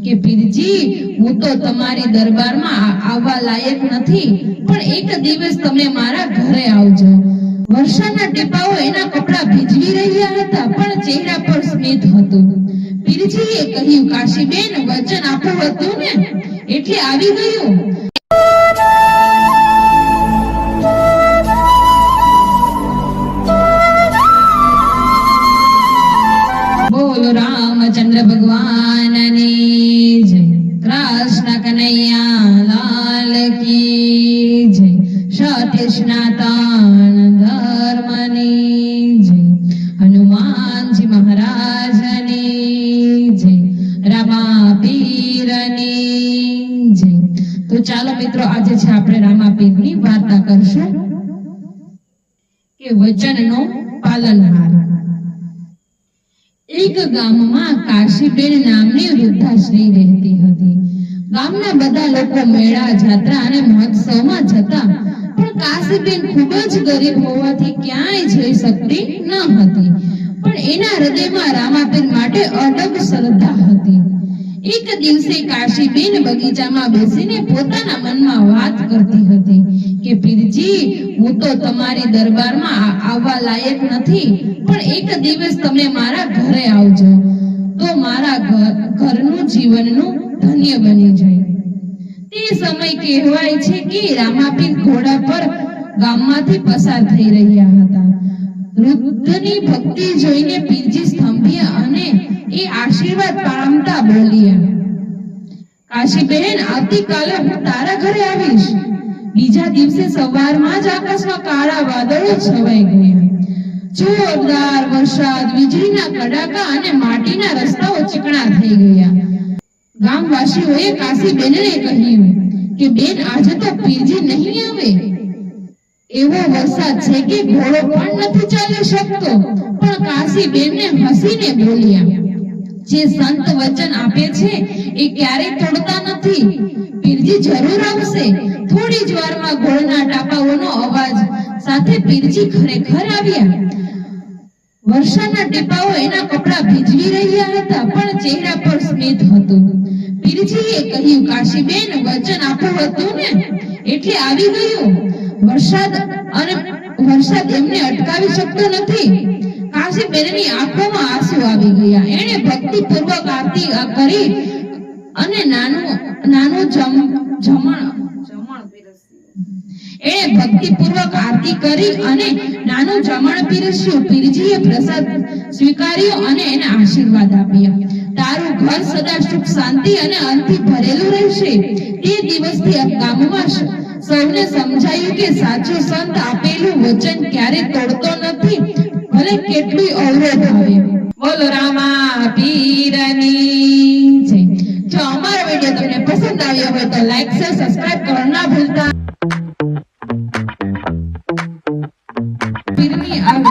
કે પીરજી હું તો તમારી દરબારમાં આવવા લાયક નથી, પણ એક દિવસ તમે મારા ઘરે આવજો। વર્ષાના ટીપાઓ એના કપડા ભીંજવી રહ્યા હતા, પણ ચહેરા પર સ્મિત હતું। પીરજીએ કહ્યું, કાશીબેન, વચન આપ્યું હતું ને, એટલે આવી ગયું। બોલો રામચંદ્ર ભગવાનની જય, કૃષ્ણ કનૈયા લાલ કી જય, સત્ય સનાતન ધર્મની જય, હનુમાનજી મહારાજની જય, રામા પીરની જય। તો ચાલો મિત્રો, આજે છે આપણે રામા પીરની વાર્તા કરશું કે વચનનો પાલનહાર। એક ગામમાં કાશીબેન નામની વૃદ્ધાશ્રી રહેતી હતી। ગામના બધા લોકો મેળા, જાત્રા અને મહોત્સવમાં જતા, પણ કાશીબેન ખૂબ જ ગરીબ હોવાથી ક્યાંય જઈ શકતી ન હતી, પણ એના હૃદયમાં રામાપીર માટે અડગ શ્રદ્ધા હતી। એક દિવસે કાશીબેન બગીચામાં બેસીને પોતાના મનમાં વાત કરતી હતી કે પીરજી, હું તો તમારી દરબારમાં આવવા લાયક નથી, પણ એક દિવસ તમે મારા ઘરે આવજો, તો મારા ઘરનું જીવનનું ધન્ય બની જાય। તે સમય કહેવાય છે કે રામાપીર ઘોડા પર ગામમાંથી પસાર થઈ રહ્યા હતા। વૃદ્ધની ભક્તિ જોઈને પીરજી સ્તંભ્યા અને એ આશીર્વાદ પામતા બોલ્યા, કાશીબેન, આવતીકાલે હું તારા ઘરે આવીશ। બીજા દિવસે સવારમાં જ આકાશમાં કાળા વાદળો છવાઈ ગયા। જોરદાર વરસાદ, વીજળીના કડાકા અને માટીના રસ્તાઓ ચીકણા થઈ ગયા। ગામવાસીઓએ કાશીબેનને કહ્યું કે બેન, આજે તો પીરજી નહીં આવે। એવો વરસાદ છે કે ઘોડો પણ નથી ચાલી શકતો। પણ કાશીબેનને હસીને બોલ્યા, જે સંત વચન આપે છે એ ક્યારેય તોડતા નથી। પીરજી જરૂર આવશે। થોડી જ વારમાં ઘોડના ટાપાઓનો અવાજ સાથે પીરજી ખરેખર આવ્યા। વર્ષાના ટીપાઓ એના કપડા ભીંજવી રહ્યા હતા, પણ ચહેરા પર સ્મિત હતું। પીરજીએ કહ્યું, કાશીબેન, વચન આપ્યું હતું ને, એટલે આવી ગયું। વરસાદ એમને અટકાવી શકતો નથી। કાશીબેનની આંખોમાં આંસુ આવી ગયા। એણે ભક્તિપૂર્વક આરતી કરી અને નાનું જમણ પીરસ્યું। પીરજીએ પ્રસાદ સ્વીકાર્યો અને એને આશીર્વાદ આપ્યા, તારું ઘર સદા સુખ, શાંતિ અને અંતથી ભરેલું રહેશે। તે દિવસથી ગામમાં સૌને સમજાયું કે સાચો સંત આપેલું વચન ક્યારે તોડતો નથી, ભલે કેટલું અવરોધ આવે। બોલો રામા પીરની જય। જો અમારો વિડિયો તમને પસંદ આવ્યો હોય તો લાઈક, શેર, સબસ્ક્રાઇબ કરવાનું ના ભૂલતા। પીરની આવે